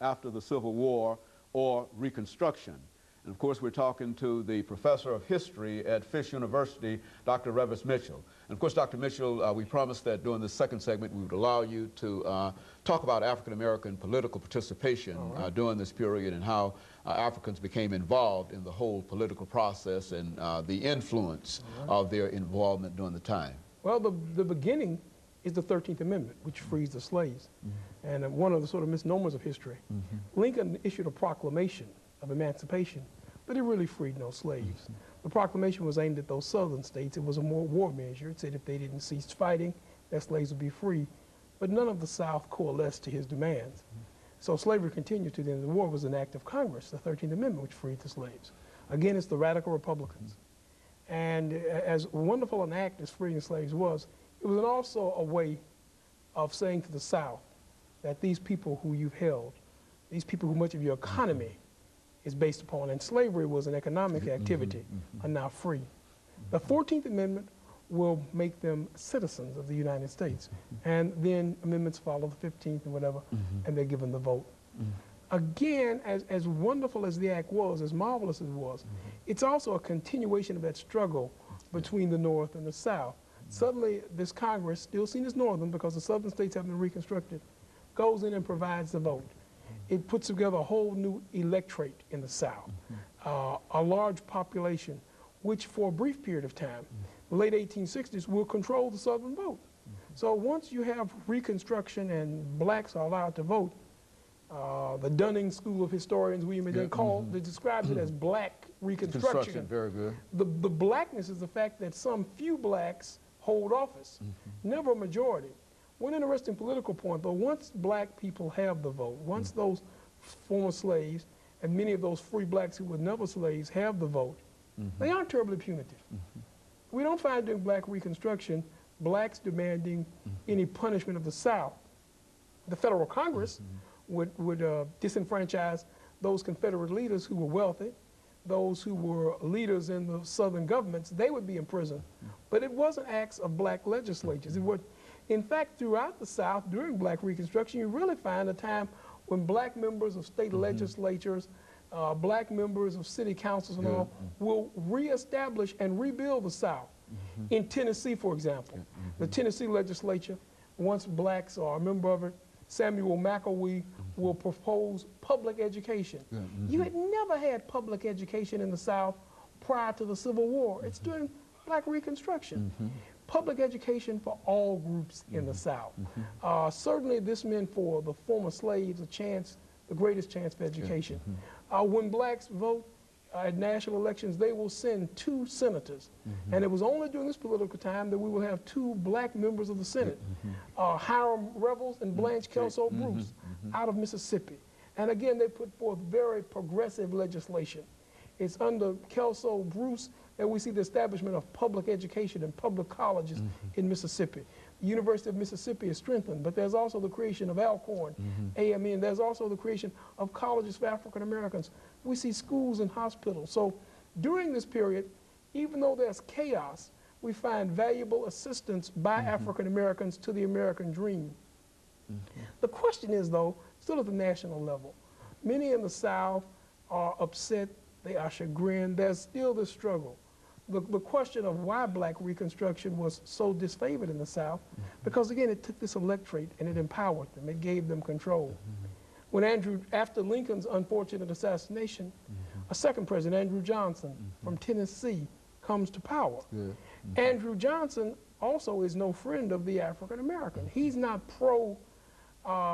after the Civil War or Reconstruction. And of course, we're talking to the professor of history at Fisk University, Dr. RMitchell. And of course, Dr. Mitchell, we promised that during this second segment we would allow you to talk about African-American political participation during this period and how Africans became involved in the whole political process and the influence of their involvement during the time. Well, the beginning is the 13th Amendment, which frees the slaves. And one of the sort of misnomers of history, Lincoln issued a proclamation of emancipation, but it really freed no slaves. The proclamation was aimed at those southern states. It was a more war measure. It said if they didn't cease fighting, their slaves would be free. But none of the South coalesced to his demands. So slavery continued to the end of the war. It was an act of Congress, the 13th Amendment, which freed the slaves. Again, it's the radical Republicans. And as wonderful an act as freeing the slaves was, it was also a way of saying to the South that these people who you've held, these people who much of your economy is based upon, and slavery was an economic activity, are now free. The 14th Amendment will make them citizens of the United States. And then amendments follow, the 15th and whatever, and they're given the vote. Again, as wonderful as the act was, as marvelous as it was, it's also a continuation of that struggle between the North and the South. Suddenly, this Congress, still seen as Northern because the Southern states have been reconstructed, goes in and provides the vote. It puts together a whole new electorate in the South, a large population, which for a brief period of time, the late 1860s, will control the Southern vote. So once you have Reconstruction and blacks are allowed to vote, the Dunning School of Historians, William McDonough, describes it as black Reconstruction. Very good. The blackness is the fact that some few blacks hold office, never a majority. One interesting political point, though, once black people have the vote, once those former slaves and many of those free blacks who were never slaves have the vote, they aren't terribly punitive. We don't find during black Reconstruction blacks demanding any punishment of the South. The federal Congress would disenfranchise those Confederate leaders who were wealthy, those who were leaders in the Southern governments. They would be in prison. But it wasn't acts of black legislatures. It would, in fact, throughout the South, during black Reconstruction, you really find a time when black members of state legislatures, black members of city councils and all, will reestablish and rebuild the South. In Tennessee, for example, the Tennessee legislature, once blacks are a member of it, Samuel McElwee will propose public education. You had never had public education in the South prior to the Civil War. It's during black Reconstruction. Public education for all groups in the South. Certainly this meant for the former slaves a chance, the greatest chance for education. When blacks vote at national elections, they will send 2 senators. And it was only during this political time that we will have 2 black members of the Senate, Hiram Revels and Blanche Kelso Bruce, out of Mississippi. And again, they put forth very progressive legislation. It's under Kelso Bruce that we see the establishment of public education and public colleges in Mississippi. The University of Mississippi is strengthened, but there's also the creation of Alcorn, AME, and there's also the creation of colleges for African Americans. We see schools and hospitals. So during this period, even though there's chaos, we find valuable assistance by African Americans to the American dream. The question is, though, still at the national level, many in the South are upset, they are chagrined, there's still this struggle. The question of why black Reconstruction was so disfavored in the South, because again, it took this electorate and it empowered them, it gave them control. When after Lincoln's unfortunate assassination, a second president, Andrew Johnson, from Tennessee, comes to power. Andrew Johnson also is no friend of the African American. He's not pro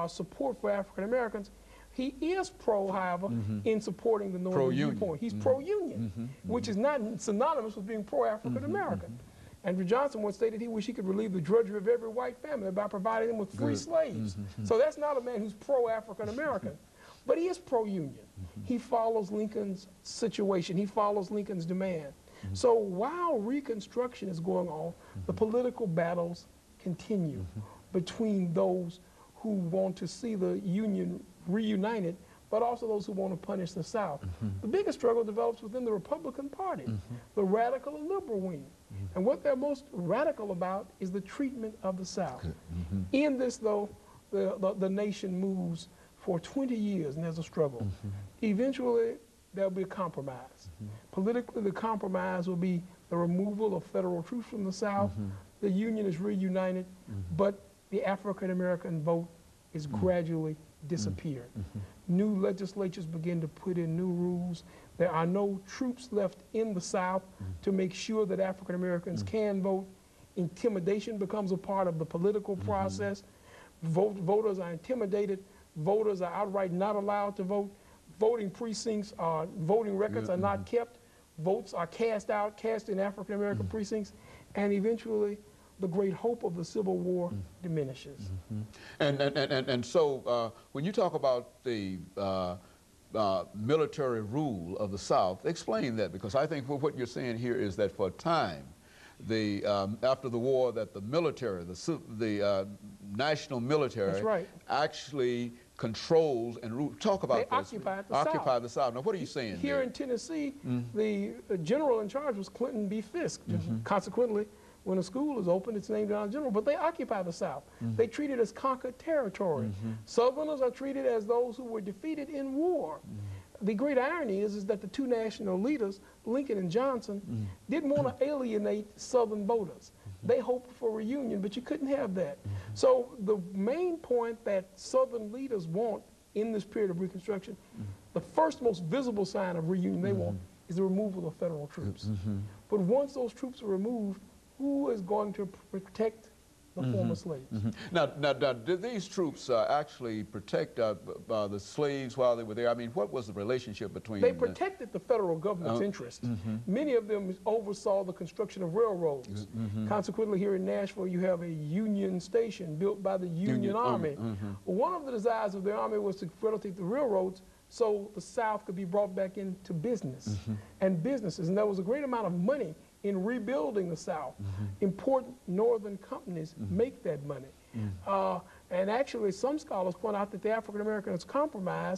support for African Americans. He is pro, however, in supporting the Northern viewpoint. He's pro-union, which is not synonymous with being pro-African American. Andrew Johnson once stated he wished he could relieve the drudgery of every white family by providing them with free slaves. So that's not a man who's pro-African American, but he is pro-union. He follows Lincoln's situation. He follows Lincoln's demand. So while Reconstruction is going on, the political battles continue between those who want to see the Union reunited, but also those who want to punish the South. The biggest struggle develops within the Republican Party, the radical and liberal wing. And what they're most radical about is the treatment of the South. In this, though, the nation moves for 20 years, and there's a struggle. Eventually, there'll be a compromise. Politically, the compromise will be the removal of federal troops from the South. The Union is reunited, but the African-American vote is gradually disappearing. New legislatures begin to put in new rules. There are no troops left in the South to make sure that African-Americans can vote. Intimidation becomes a part of the political process. Voters are intimidated. Voters are outright not allowed to vote. Voting precincts are, voting records are not kept. Votes are cast in African-American precincts, and eventually the great hope of the Civil War diminishes. And so when you talk about the military rule of the South, explain that, because I think what you're saying here is that for a time, after the war, that the military, the national military, That's right, actually controls and talk about they this. occupied the South. Now, what are you saying here there? in Tennessee, the general in charge was Clinton B. Fisk. Consequently, when a school is open, it's named after a general. But they occupy the South. They treat it as conquered territory. Southerners are treated as those who were defeated in war. The great irony is that the two national leaders, Lincoln and Johnson, didn't want to alienate Southern voters. They hoped for reunion, but you couldn't have that. So the main point that Southern leaders want in this period of Reconstruction, the first most visible sign of reunion they want is the removal of federal troops. But once those troops are removed, who is going to protect the former slaves? Now, did these troops actually protect the slaves while they were there? I mean, what was the relationship between They protected the federal government's interest. Many of them oversaw the construction of railroads. Consequently, here in Nashville, you have a Union station built by the Union Army. One of the desires of the Army was to facilitate the railroads so the South could be brought back into business and businesses. And there was a great amount of money in rebuilding the South. Important northern companies make that money. And actually, some scholars point out that the African Americans compromised